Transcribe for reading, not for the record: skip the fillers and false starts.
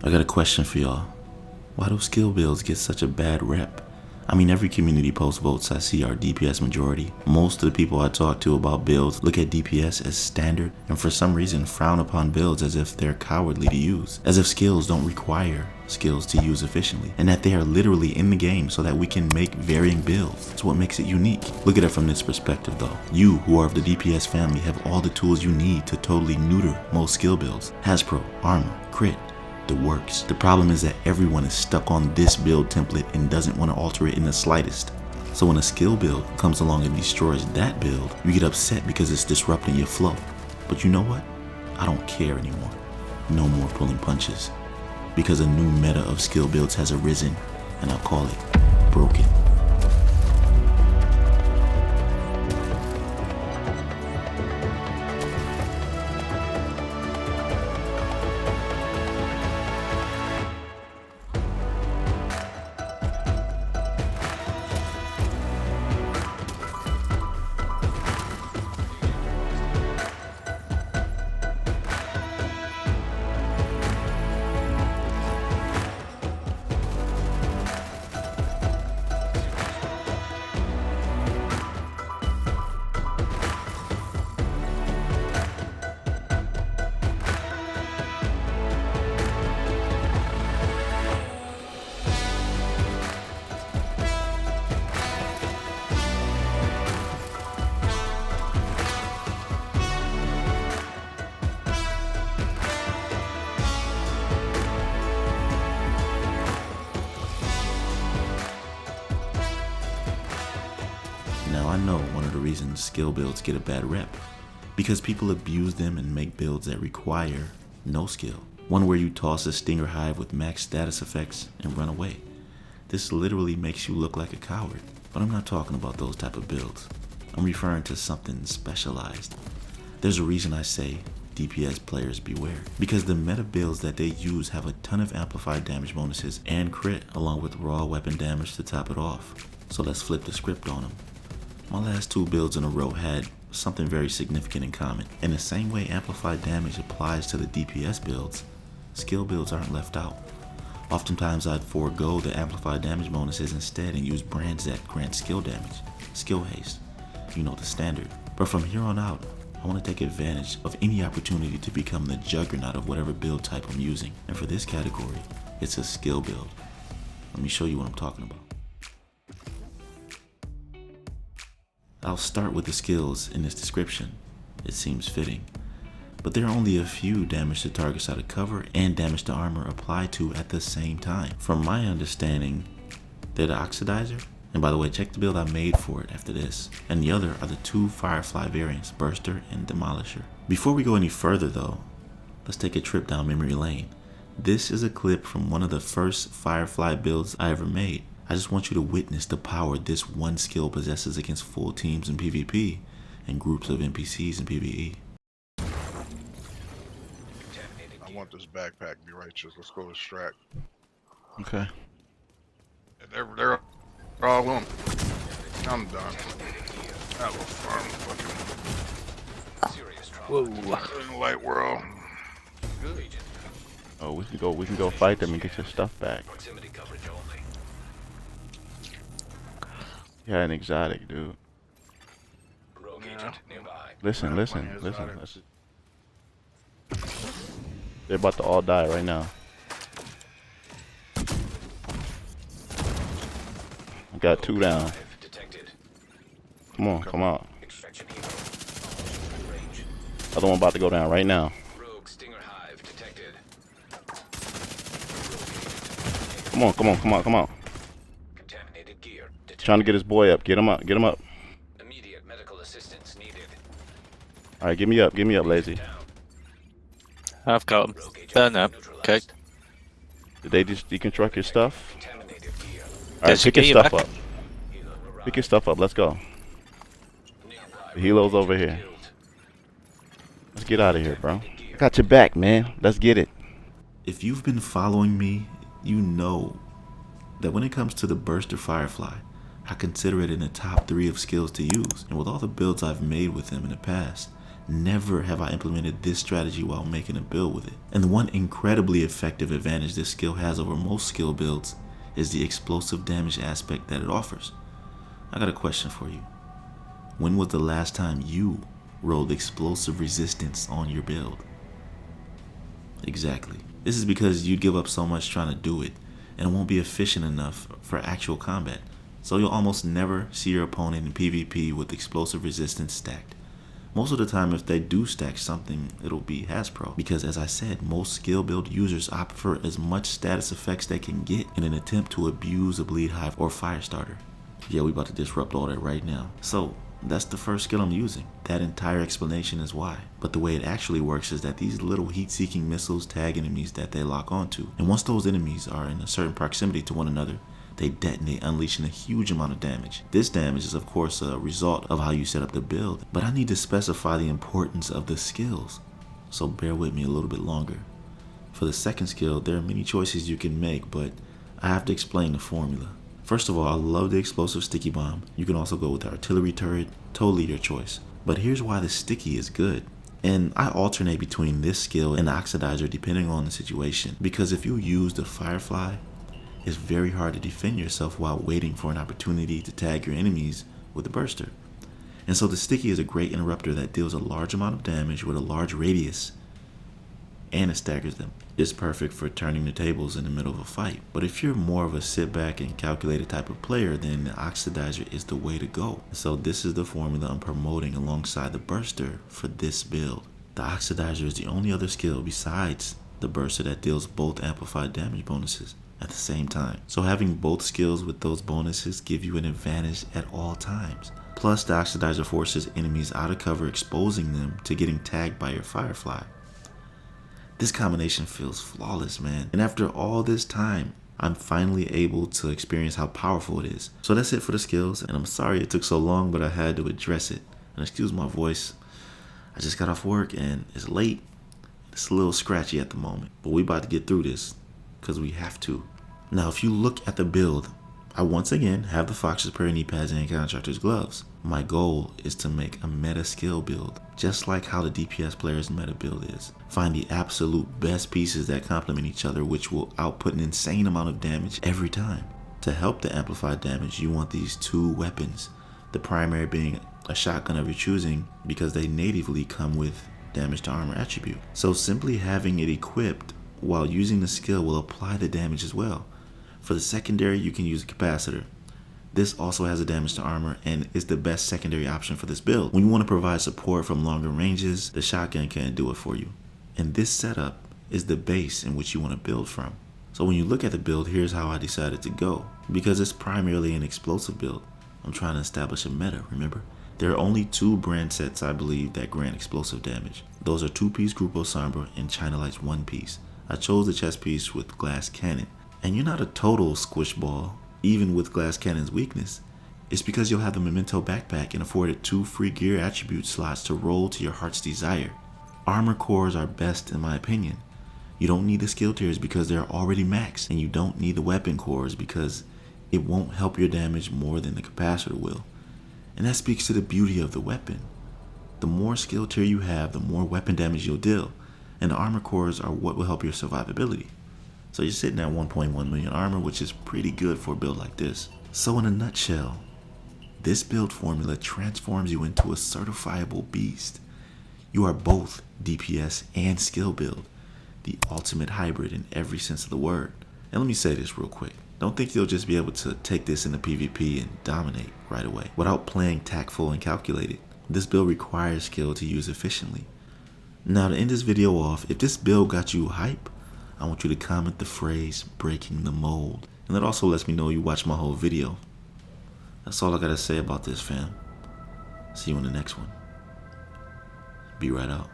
I got a question for y'all. Why do skill builds get such a bad rep? I mean, every community post votes I see are DPS majority. Most of the people I talk to about builds look at DPS as standard and for some reason frown upon builds as if they're cowardly to use, as if skills don't require skills to use efficiently, and that they are literally in the game so that we can make varying builds. It's what makes it unique. Look at it from this perspective though. You, who are of the DPS family, have all the tools you need to totally neuter most skill builds. Hasbro, armor, crit, the works. The problem is that everyone is stuck on this build template and doesn't want to alter it in the slightest. So when a skill build comes along and destroys that build, you get upset because it's disrupting your flow. But you know what? I don't care anymore. No more pulling punches. Because a new meta of skill builds has arisen, and I'll call it broken. Now I know one of the reasons skill builds get a bad rep, because people abuse them and make builds that require no skill. One where you toss a Stinger Hive with max status effects and run away. This literally makes you look like a coward. But I'm not talking about those type of builds. I'm referring to something specialized. There's a reason I say DPS players beware, because the meta builds that they use have a ton of amplified damage bonuses and crit along with raw weapon damage to top it off. So let's flip the script on them. My last two builds in a row had something very significant in common. In the same way amplified damage applies to the DPS builds, skill builds aren't left out. Oftentimes I'd forego the amplified damage bonuses instead and use brands that grant skill damage, skill haste, you know, the standard. But from here on out, I want to take advantage of any opportunity to become the juggernaut of whatever build type I'm using. And for this category, it's a skill build. Let me show you what I'm talking about. I'll start with the skills in this description. It seems fitting. But there are only a few damage to targets out of cover and damage to armor applied to at the same time. From my understanding, they're the Oxidizer, and by the way, check the build I made for it after this. And the other are the two Firefly variants, Burster and Demolisher. Before we go any further though, let's take a trip down memory lane. This is a clip from one of the first Firefly builds I ever made. I just want you to witness the power this one skill possesses against full teams in PvP and groups of NPCs in PvE. I want this backpack to be righteous. Let's go extract. Okay. And they're all on. I'm done. That was fun. Whoa. In the light world. Oh, we can go fight them and get your stuff back. Yeah, an exotic, dude. Yeah. Listen. They're about to all die right now. I got two down. Come on. Other one about to go down right now. Come on. Trying to get his boy up. Get him up. Immediate medical assistance needed. All right, give me up, lazy. I've got him. There now. Okay. Did they just deconstruct your stuff? All right, Yes, pick your get you stuff back. up. Pick your stuff up. Let's go. The helo's over here. Let's get out of here, bro. I got your back, man. Let's get it. If you've been following me, you know that when it comes to the Burster Firefly, I consider it in the top 3 of skills to use, and with all the builds I've made with him in the past, Never have I implemented this strategy while making a build with it. And the one incredibly effective advantage this skill has over most skill builds is the explosive damage aspect that it offers. I got a question for you. When was the last time you rolled explosive resistance on your build? Exactly. This is because you'd give up so much trying to do it, and it won't be efficient enough for actual combat. So you'll almost never see your opponent in PvP with explosive resistance stacked. Most of the time, if they do stack something, it'll be Hasbro. Because as I said, most skill build users opt for as much status effects they can get in an attempt to abuse a Bleed Hive or Firestarter. Yeah, we about to disrupt all that right now. So that's the first skill I'm using. That entire explanation is why. But the way it actually works is that these little heat-seeking missiles tag enemies that they lock onto. And once those enemies are in a certain proximity to one another, they detonate, unleashing a huge amount of damage. This damage is of course a result of how you set up the build, but I need to specify the importance of the skills, so bear with me a little bit longer. For the second skill, there are many choices you can make, but I have to explain the formula. First of all, I love the explosive sticky bomb. You can also go with the artillery turret, totally your choice. But here's why the sticky is good. And I alternate between this skill and the Oxidizer depending on the situation, because if you use the Firefly, it's very hard to defend yourself while waiting for an opportunity to tag your enemies with a burster. And so the sticky is a great interrupter that deals a large amount of damage with a large radius, and it staggers them. It's perfect for turning the tables in the middle of a fight. But if you're more of a sit back and calculated type of player, then the Oxidizer is the way to go. So this is the formula I'm promoting alongside the burster for this build. The Oxidizer is the only other skill besides the burster that deals both amplified damage bonuses at the same time. So having both skills with those bonuses give you an advantage at all times. Plus the Oxidizer forces enemies out of cover, exposing them to getting tagged by your Firefly. This combination feels flawless, man. And after all this time, I'm finally able to experience how powerful it is. So that's it for the skills, and I'm sorry it took so long, but I had to address it. And excuse my voice, I just got off work and it's late. It's a little scratchy at the moment, but we about to get through this, because we have to. Now, if you look at the build, I once again have the Fox's Prayer knee pads and Contractor's gloves. My goal is to make a meta skill build, just like how the DPS Players meta build is. Find the absolute best pieces that complement each other, which will output an insane amount of damage every time. To help the amplified damage, you want these two weapons, the primary being a shotgun of your choosing, because they natively come with damage to armor attribute. So simply having it equipped while using the skill will apply the damage as well. For the secondary, you can use a capacitor. This also has a damage to armor and is the best secondary option for this build. When you want to provide support from longer ranges, the shotgun can do it for you. And this setup is the base in which you want to build from. So when you look at the build, here's how I decided to go. Because it's primarily an explosive build, I'm trying to establish a meta, remember? There are only two brand sets I believe that grant explosive damage. Those are 2-piece Grupo Sombra and China Light's 1-piece. I chose the chest piece with glass cannon. And you're not a total squish ball, even with glass cannon's weakness. It's because you'll have the Memento backpack and afforded 2 free gear attribute slots to roll to your heart's desire. Armor cores are best in my opinion. You don't need the skill tiers because they're already maxed, and you don't need the weapon cores because it won't help your damage more than the capacitor will. And that speaks to the beauty of the weapon. The more skill tier you have, the more weapon damage you'll deal, and the armor cores are what will help your survivability. So you're sitting at 1.1 million armor, which is pretty good for a build like this. So in a nutshell, this build formula transforms you into a certifiable beast. You are both DPS and skill build, the ultimate hybrid in every sense of the word. And let me say this real quick. Don't think you'll just be able to take this into PvP and dominate right away without playing tactful and calculated. This build requires skill to use efficiently. Now to end this video off, if this build got you hype, I want you to comment the phrase breaking the mold. And that also lets me know you watched my whole video. That's all I gotta say about this, fam. See you in the next one. Be right out.